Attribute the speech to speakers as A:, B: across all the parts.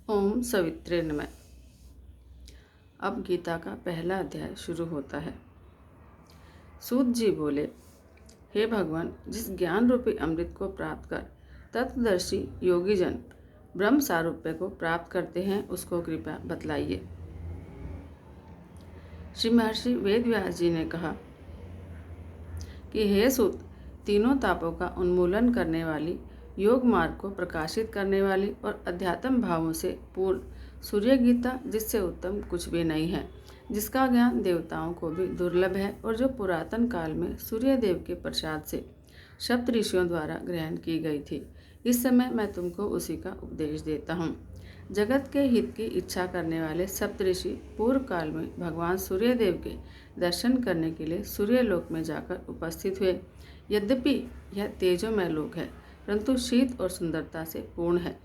A: ओम सवित्रे नमः। अब गीता का पहला अध्याय शुरू होता है। सूत जी बोले, हे भगवान, जिस ज्ञान रूपी अमृत को प्राप्त कर तत्वदर्शी योगी जन ब्रह्म सारूप्य को प्राप्त करते हैं, उसको कृपया बतलाइए। श्री महर्षि वेदव्यास जी ने कहा कि हे सूत, तीनों तापों का उन्मूलन करने वाली, योग मार्ग को प्रकाशित करने वाली और अध्यात्म भावों से पूर्ण सूर्य गीता जिससे उत्तम कुछ भी नहीं है, जिसका ज्ञान देवताओं को भी दुर्लभ है और जो पुरातन काल में सूर्य देव के प्रसाद से सप्त ऋषियों द्वारा ग्रहण की गई थी। इस समय मैं तुमको उसी का उपदेश देता हूँ। जगत के हित की इच्छा करने वाले सप्तऋषि पूर्व काल में भगवान सूर्यदेव के दर्शन करने के लिए सूर्यलोक में जाकर उपस्थित हुए। यद्यपि यह तेजोमय लोक है, परंतु शीत और सुंदरता से पूर्ण है।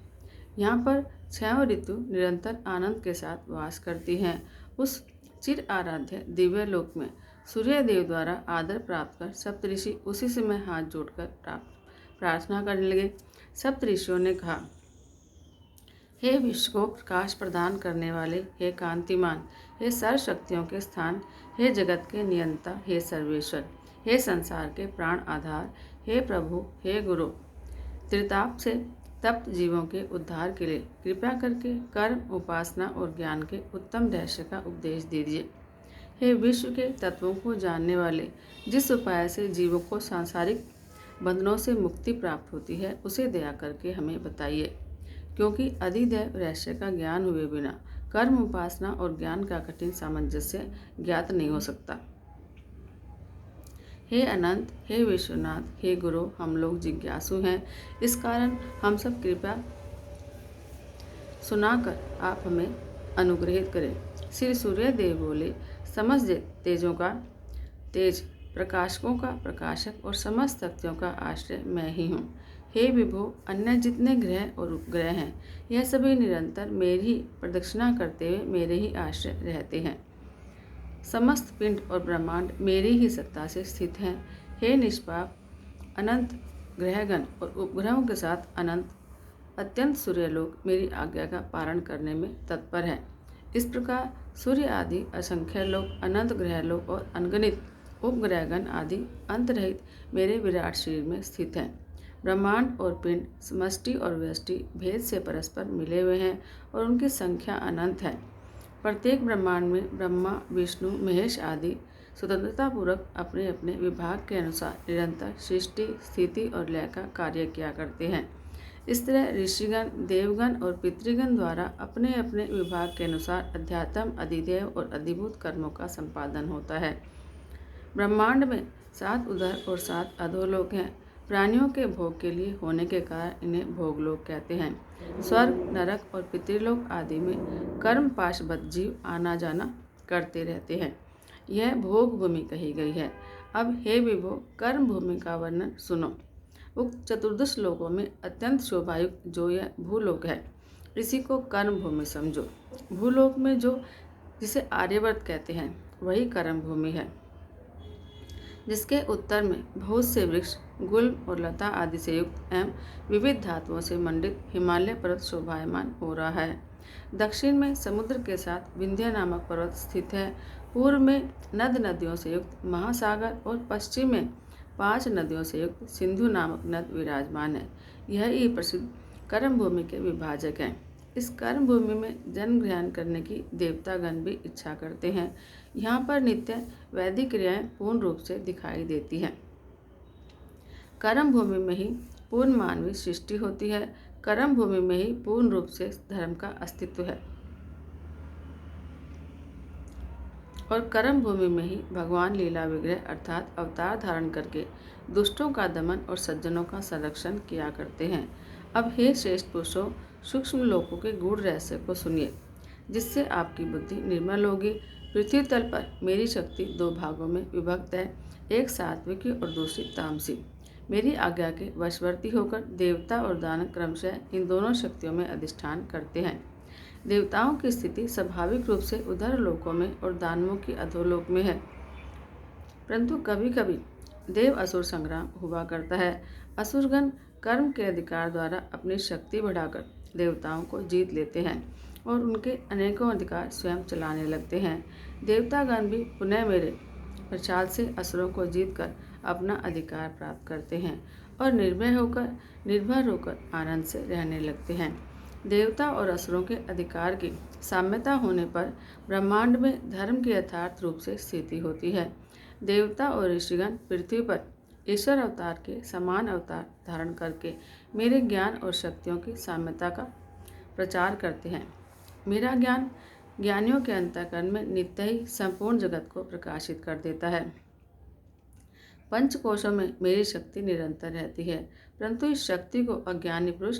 A: यहाँ पर 6 ऋतु निरंतर आनंद के साथ वास करती हैं। उस चिर आराध्य दिव्य लोक में सूर्यदेव द्वारा आदर प्राप्त कर सप्तऋषि उसी समय हाथ जोड़कर प्रार्थना करने लगे। सप्तऋषियों ने कहा, हे विश्व को प्रकाश प्रदान करने वाले, हे कांतिमान, हे सर्वशक्तियों के स्थान, हे जगत के नियंता, हे सर्वेश्वर, हे संसार के प्राण आधार, हे प्रभु, हे गुरु, त्रिताप से तप्त जीवों के उद्धार के लिए कृपया करके कर्म, उपासना और ज्ञान के उत्तम रहस्य का उपदेश दीजिए। हे विश्व के तत्वों को जानने वाले, जिस उपाय से जीवों को सांसारिक बंधनों से मुक्ति प्राप्त होती है, उसे दया करके हमें बताइए, क्योंकि अधिदैव रहस्य का ज्ञान हुए बिना कर्म, उपासना और ज्ञान का कठिन सामंजस्य ज्ञात नहीं हो सकता। हे अनंत, हे विश्वनाथ, हे गुरु, हम लोग जिज्ञासु हैं, इस कारण हम सब कृपया सुनाकर आप हमें अनुग्रहित करें। श्री सूर्यदेव बोले, समस्त तेजों का तेज, प्रकाशकों का प्रकाशक और समस्त शक्तियों का आश्रय मैं ही हूँ। हे विभो, अन्य जितने ग्रह और उपग्रह हैं, यह सभी निरंतर मेरी ही प्रदक्षिणा करते हुए मेरे ही आश्रय रहते हैं। समस्त पिंड और ब्रह्मांड मेरी ही सत्ता से स्थित हैं। हे निष्पाप, अनंत ग्रहगण और उपग्रहों के साथ अनंत अत्यंत सूर्यलोक मेरी आज्ञा का पालन करने में तत्पर है। इस प्रकार सूर्य आदि असंख्य लोक, अनंत ग्रहलोक और अनगणित उपग्रहगण आदि अंतरहित मेरे विराट शरीर में स्थित हैं। ब्रह्मांड और पिंड समष्टि और व्यष्टि भेद से परस्पर मिले हुए हैं और उनकी संख्या अनंत है। प्रत्येक ब्रह्मांड में ब्रह्मा, विष्णु, महेश आदि स्वतंत्रतापूर्वक अपने अपने विभाग के अनुसार निरंतर सृष्टि, स्थिति और लय का कार्य किया करते हैं। इस तरह ऋषिगण, देवगण और पितृगण द्वारा अपने अपने विभाग के अनुसार अध्यात्म, अधिदेव और अधिभूत कर्मों का संपादन होता है। ब्रह्मांड में 7 उदर और 7 अधोलोक हैं। प्राणियों के भोग के लिए होने के कारण इन्हें भोगलोक कहते हैं। स्वर्ग, नरक और पितृलोक आदि में कर्म पाशबद्ध जीव आना जाना करते रहते हैं। यह भोग भूमि कही गई है। अब हे विभो, कर्म भूमि का वर्णन सुनो। उक्त चतुर्दश लोकों में अत्यंत शोभायुक्त जो यह भूलोक है, इसी को कर्म भूमि समझो। भूलोक में जिसे आर्यवर्त कहते हैं, वही कर्म भूमि है, जिसके उत्तर में बहुत से वृक्ष, गुल्म और लता आदि से युक्त एवं विविध धातुओं से मंडित हिमालय पर्वत शोभायमान हो रहा है। दक्षिण में समुद्र के साथ विंध्य नामक पर्वत स्थित है। पूर्व में नद नदियों से युक्त महासागर और पश्चिम में 5 नदियों से युक्त सिंधु नामक नद विराजमान है। यही प्रसिद्ध कर्म भूमि के विभाजक हैं। इस कर्म भूमि में जन्म ग्रहण करने की देवतागण भी इच्छा करते हैं। यहाँ पर नित्य वैदिक क्रियाएं पूर्ण रूप से दिखाई देती हैं। कर्म भूमि में ही पूर्ण मानवीय सृष्टि होती है। कर्म भूमि में ही पूर्ण रूप से धर्म का अस्तित्व है और कर्म भूमि में ही भगवान लीला विग्रह अर्थात अवतार धारण करके दुष्टों का दमन और सज्जनों का संरक्षण किया करते हैं। अब हे श्रेष्ठ पुरुषों, सूक्ष्म लोकों के गूढ़ रहस्य को सुनिए, जिससे आपकी बुद्धि निर्मल होगी। पृथ्वी तल पर मेरी शक्ति 2 भागों में विभक्त है, एक सात्विकी और दूसरी तामसी। मेरी आज्ञा के वशवर्ती होकर देवता और दानव क्रमशः इन दोनों शक्तियों में अधिष्ठान करते हैं। देवताओं की स्थिति स्वाभाविक रूप से उधर लोकों में और दानवों की अधोलोक में है, परंतु कभी कभी देव असुर संग्राम हुआ करता है। असुरगण कर्म के अधिकार द्वारा अपनी शक्ति बढ़ाकर देवताओं को जीत लेते हैं और उनके अनेकों अधिकार स्वयं चलाने लगते हैं। देवतागण भी पुनः मेरे प्रसाद से असुरों को जीतकर अपना अधिकार प्राप्त करते हैं और निर्भर होकर आनंद से रहने लगते हैं। देवता और असुरों के अधिकार की साम्यता होने पर ब्रह्मांड में धर्म की यथार्थ रूप से स्थिति होती है। देवता और ऋषिगण पृथ्वी पर ईश्वर अवतार के समान अवतार धारण करके मेरे ज्ञान और शक्तियों की साम्यता का प्रचार करते हैं। मेरा ज्ञान ज्ञानियों के अंतःकरण में नित्य ही संपूर्ण जगत को प्रकाशित कर देता है। पंचकोशों में मेरी शक्ति निरंतर रहती है, परंतु इस शक्ति को अज्ञानी पुरुष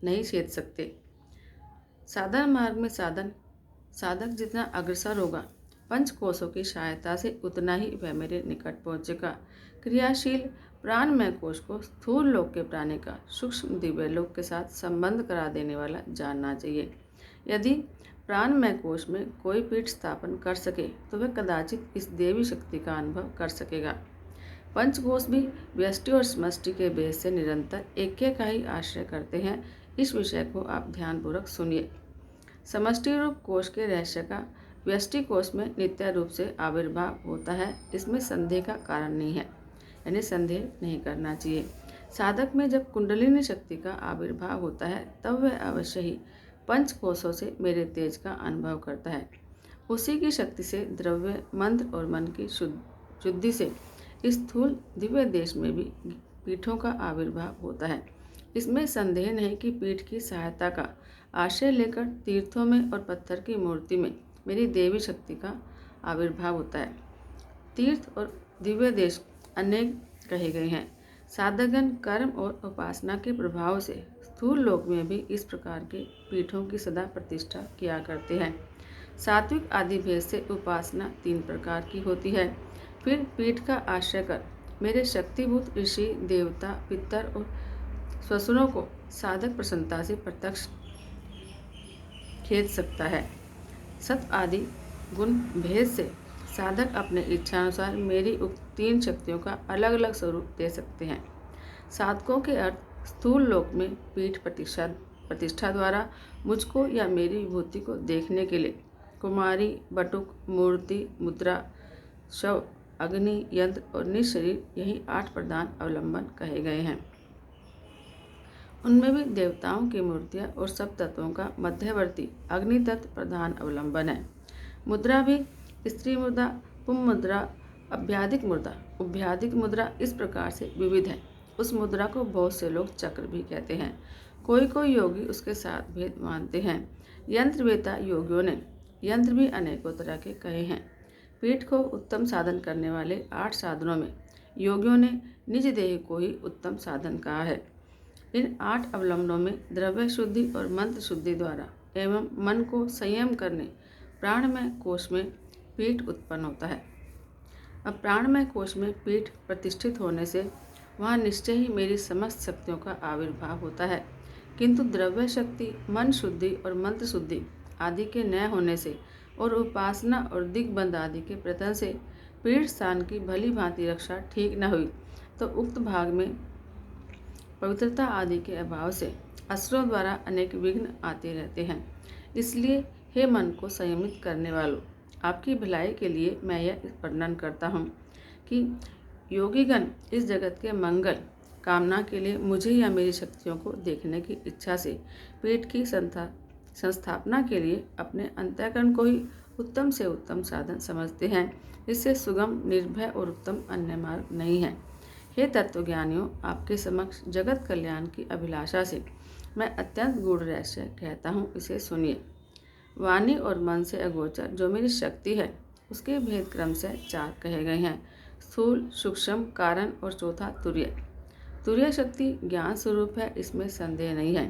A: नहीं छेद सकते। साधन मार्ग में साधक जितना अग्रसर होगा, पंचकोशों की सहायता से उतना ही वह मेरे निकट पहुंचेगा। क्रियाशील प्राणमय कोश को स्थूल लोक के प्राणी का सूक्ष्म दिव्य लोक के साथ संबंध करा देने वाला जानना चाहिए। यदि प्राणमय कोश में कोई पीठ स्थापन कर सके तो वह कदाचित इस देवी शक्ति का अनुभव कर सकेगा। पंचकोश भी व्यष्टि और समष्टि के भेद से निरंतर ऐक्य का ही आश्रय करते हैं। इस विषय को आप ध्यानपूर्वक सुनिए। समष्टि रूप कोश के रहस्य का व्यष्टि कोश में नित्य रूप से आविर्भाव होता है, इसमें संदेह का कारण नहीं है, यानी संदेह नहीं करना चाहिए। साधक में जब कुंडलिनी शक्ति का आविर्भाव होता है तब वह अवश्य ही पंचकोशों से मेरे तेज का अनुभव करता है। उसी की शक्ति से द्रव्य, मंत्र और मन की शुद्धि से स्थूल दिव्य देश में भी पीठों का आविर्भाव होता है। इसमें संदेह नहीं कि पीठ की सहायता का आश्रय लेकर तीर्थों में और पत्थर की मूर्ति में मेरी देवी शक्ति का आविर्भाव होता है। तीर्थ और दिव्य देश अनेक कहे गए हैं। साधकगण कर्म और उपासना के प्रभाव से स्थूल लोक में भी इस प्रकार के पीठों की सदा प्रतिष्ठा किया करते हैं। सात्विक आदि भेद से उपासना 3 प्रकार की होती है। फिर पीठ का आश्रय कर मेरे शक्तिभूत ऋषि, देवता, पितर और ससुरों को साधक प्रसन्नता से प्रत्यक्ष खेद सकता है। सत आदि गुण भेद से साधक अपने इच्छानुसार मेरी उक्त 3 शक्तियों का अलग अलग स्वरूप दे सकते हैं। साधकों के अर्थ स्थूल लोक में पीठ प्रतिष्ठा द्वारा मुझको या मेरी विभूति को देखने के लिए कुमारी, बटुक, मूर्ति, मुद्रा, शव, अग्नि, यंत्र और निशरीर, यही 8 प्रधान अवलंबन कहे गए हैं। उनमें भी देवताओं की मूर्तियाँ और सब तत्वों का मध्यवर्ती अग्नि तत्व प्रधान अवलंबन है। मुद्रा भी स्त्री मुद्रा, पुम मुद्रा, उभ्याधिक मुद्रा इस प्रकार से विविध है। उस मुद्रा को बहुत से लोग चक्र भी कहते हैं। कोई योगी उसके साथ भेद मानते हैं। यंत्रवेता योगियों ने यंत्र भी अनेकों तरह के कहे हैं। पीठ को उत्तम साधन करने वाले 8 साधनों में योगियों ने निज देह को ही उत्तम साधन कहा है। इन 8 अवलंबनों में द्रव्य शुद्धि और मंत्र शुद्धि द्वारा एवं मन को संयम करने प्राणमय कोश में पीठ उत्पन्न होता है। अब प्राणमय कोश में पीठ प्रतिष्ठित होने से वहाँ निश्चय ही मेरी समस्त शक्तियों का आविर्भाव होता है, किंतु द्रव्य शक्ति, मन शुद्धि और मंत्र शुद्धि आदि के न होने से और उपासना और दिग्बंध आदि के प्रयत्न से पीठ स्थान की भली भांति रक्षा ठीक न हुई तो उक्त भाग में पवित्रता आदि के अभाव से असुरों द्वारा अनेक विघ्न आते रहते हैं। इसलिए हे मन को संयमित करने वालों, आपकी भलाई के लिए मैं यह वर्णन करता हूँ कि योगीगण इस जगत के मंगल कामना के लिए मुझे या मेरी शक्तियों को देखने की इच्छा से पीठ की संस्थापना के लिए अपने अंतःकरण को ही उत्तम से उत्तम साधन समझते हैं। इससे सुगम, निर्भय और उत्तम अन्य मार्ग नहीं है। हे तत्वज्ञानियों, आपके समक्ष जगत कल्याण की अभिलाषा से मैं अत्यंत गूढ़ रहस्य कहता हूँ, इसे सुनिए। वाणी और मन से अगोचर जो मेरी शक्ति है उसके भेद क्रम से 4 कहे गए हैं: स्थूल, सूक्ष्म, कारण और चौथा तुर्य। तुर्य शक्ति ज्ञान स्वरूप है, इसमें संदेह नहीं है।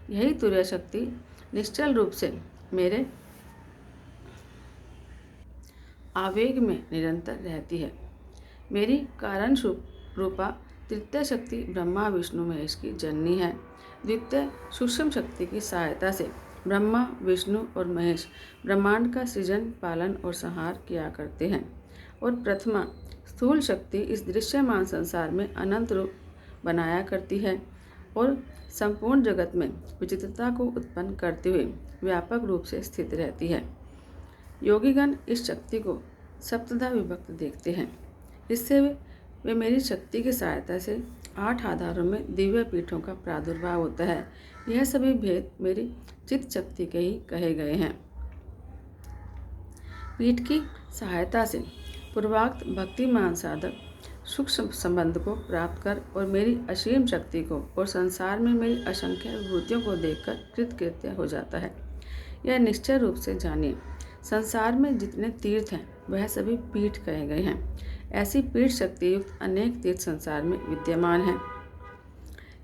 A: यही तुर्य शक्ति निश्चल रूप से मेरे आवेग में निरंतर रहती है। मेरी कारण रूपा तृतीय शक्ति ब्रह्मा, विष्णु, महेश की जननी है। द्वितीय सूक्ष्म शक्ति की सहायता से ब्रह्मा, विष्णु और महेश ब्रह्मांड का सृजन, पालन और संहार किया करते हैं। और प्रथमा स्थूल शक्ति इस दृश्यमान संसार में अनंत रूप बनाया करती है। और संपूर्ण जगत में विचित्रता को उत्पन्न करते हुए व्यापक रूप से स्थित रहती है। योगीगण इस शक्ति को सप्तधा विभक्त देखते हैं। इससे वे मेरी शक्ति की सहायता से 8 आधारों में दिव्य पीठों का प्रादुर्भाव होता है। यह सभी भेद मेरी चित्त शक्ति के ही कहे गए हैं। पीठ की सहायता से पूर्वोक्त भक्तिमान साधक सूक्ष्म संबंध को प्राप्त कर और मेरी असीम शक्ति को और संसार में मेरी असंख्य विभूतियों को देखकर कृतकृत्य हो जाता है। यह निश्चय रूप से जानिए, संसार में जितने तीर्थ हैं वह सभी पीठ कहे गए हैं। ऐसी पीठ शक्ति युक्त अनेक तीर्थ संसार में विद्यमान हैं।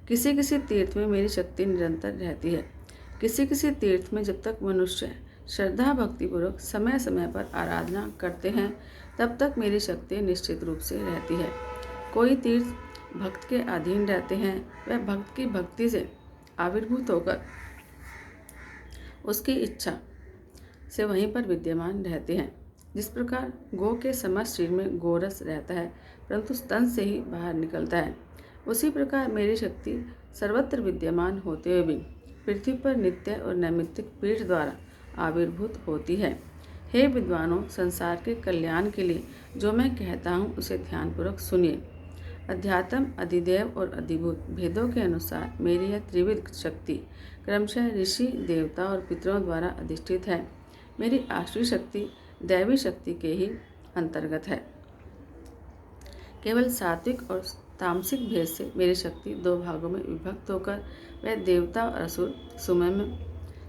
A: किसी किसी तीर्थ में मेरी शक्ति निरंतर रहती है। किसी किसी तीर्थ में जब तक मनुष्य श्रद्धा भक्तिपूर्वक समय समय पर आराधना करते हैं तब तक मेरी शक्ति निश्चित रूप से रहती है। कोई तीर्थ भक्त के अधीन रहते हैं, वह भक्त की भक्ति से आविर्भूत होकर उसकी इच्छा से वहीं पर विद्यमान रहते हैं। जिस प्रकार गौ के समस्त शरीर में गोरस रहता है परंतु स्तन से ही बाहर निकलता है, उसी प्रकार मेरी शक्ति सर्वत्र विद्यमान होते हुए भी पृथ्वी पर नित्य और नैमित्तिक पीठ द्वारा आविर्भूत होती है। हे विद्वानों, संसार के कल्याण के लिए जो मैं कहता हूँ उसे ध्यानपूर्वक सुनिए। अध्यात्म, अधिदेव और अधिभूत भेदों के अनुसार मेरी यह त्रिविध शक्ति क्रमशः ऋषि, देवता और पितरों द्वारा अधिष्ठित है। मेरी आश्रित शक्ति दैवी शक्ति के ही अंतर्गत है। केवल सात्विक और तामसिक भेद से मेरी शक्ति 2 भागों में विभक्त होकर वह देवता और असुर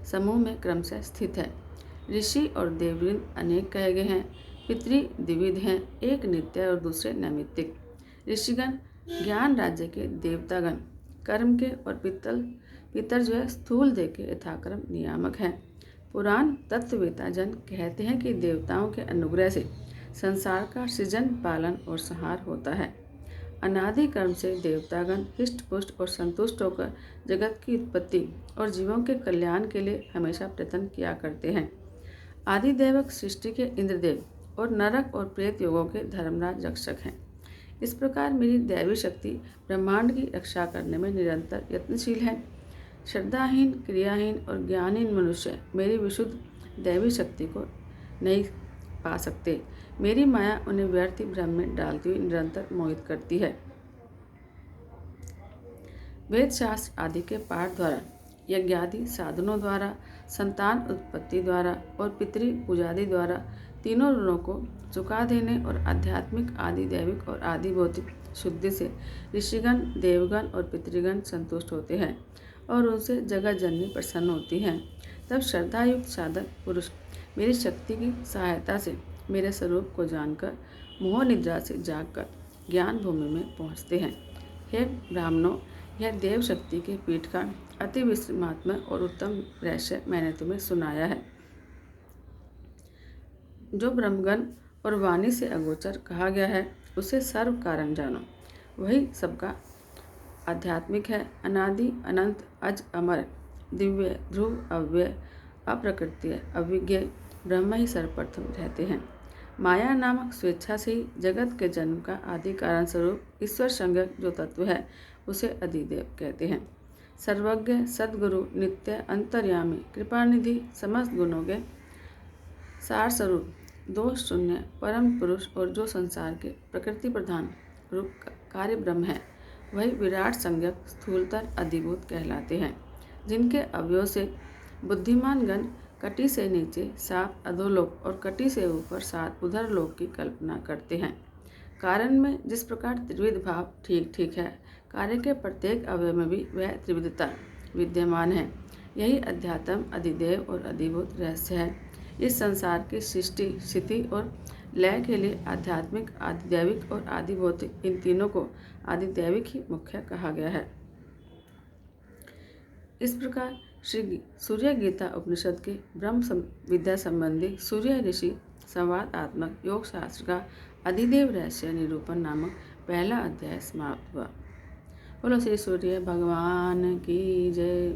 A: समूह में क्रमशः स्थित है। ऋषि और देववृंद अनेक कहे गए हैं। पितृ द्विविध हैं, एक नित्य और दूसरे नैमित्तिक। ऋषिगण ज्ञान राज्य के, देवतागण कर्म के और पितर जो है स्थूल देह के यथाक्रम नियामक हैं। पुराण तत्ववेता जन कहते हैं कि देवताओं के अनुग्रह से संसार का सृजन, पालन और संहार होता है। अनादि कर्म से देवतागण हिष्ट पुष्ट और संतुष्ट होकर जगत की उत्पत्ति और जीवों के कल्याण के लिए हमेशा प्रयत्न किया करते हैं। आदिदैवक सृष्टि के इंद्रदेव और नरक और प्रेत योगों के धर्मराज रक्षक हैं। इस प्रकार मेरी दैवी शक्ति ब्रह्मांड की रक्षा करने में निरंतर यत्नशील है। श्रद्धाहीन, क्रियाहीन और ज्ञानहीन मनुष्य मेरी विशुद्ध दैवी शक्ति को नहीं पा सकते। मेरी माया उन्हें व्यर्थ ही भ्रम में डालती हुई निरंतर मोहित करती है। वेद शास्त्र आदि के पाठ द्वारा, यज्ञादि साधनों द्वारा, संतान उत्पत्ति द्वारा और पितृ पूजादि द्वारा तीनों ऋणों को चुका देने और आध्यात्मिक, आदि दैविक और आदि भौतिक शुद्धि से ऋषिगण, देवगण और पितृगण संतुष्ट होते हैं और उनसे जगत जननी प्रसन्न होती हैं। तब श्रद्धायुक्त साधक पुरुष मेरी शक्ति की सहायता से मेरे स्वरूप को जानकर मोह निद्रा से जागकर ज्ञान भूमि में पहुँचते हैं। हे ब्राह्मणों, यह देव शक्ति के पीठ का अति विस्मयात्मक और उत्तम रहस्य मैंने तुम्हें सुनाया है। जो ब्रह्मगण और वाणी से अगोचर कहा गया है उसे सर्व कारण जानो। वही सबका आध्यात्मिक है, अनादि, अनंत, अज, अमर, दिव्य, ध्रुव, अव्यय, अप्रकृतीय, अविज्ञ ब्रह्म ही सर्वप्रथम रहते हैं। माया नामक स्वेच्छा से ही जगत के जन्म का आदि कारण स्वरूप ईश्वर संज्ञक जो तत्व है उसे अधिदेव कहते हैं। सर्वज्ञ, सद्गुरु, नित्य, अंतर्यामी, कृपानिधि, समस्त गुणों के सार स्वरूप, दोष शून्य, परम पुरुष और जो संसार के प्रकृति प्रधान रूप कार्य ब्रह्म है वही विराट संज्ञक स्थूलतर अधिभूत कहलाते हैं। जिनके अवयव से बुद्धिमान गण कटी से नीचे 7 अधोलोक और कटी से ऊपर 7 उधर लोक की कल्पना करते हैं। कारण में जिस प्रकार त्रिविध भाव ठीक ठीक है, कार्य के प्रत्येक अवयव में भी वह त्रिविधता विद्यमान है। यही अध्यात्म, अधिदेव और अधिभूत रहस्य है। इस संसार की सृष्टि, स्थिति और लय के लिए आध्यात्मिक, आदिदैविक और आदिभौतिक इन तीनों को आदिदैविक ही मुख्य कहा गया है। इस प्रकार श्री सूर्य गीता उपनिषद के ब्रह्म विद्या संबंधी सूर्य ऋषि संवादात्मक योग शास्त्र का अधिदेव रहस्य निरूपण नामक पहला अध्याय समाप्त हुआ। बोलो श्री सूर्य भगवान की जय।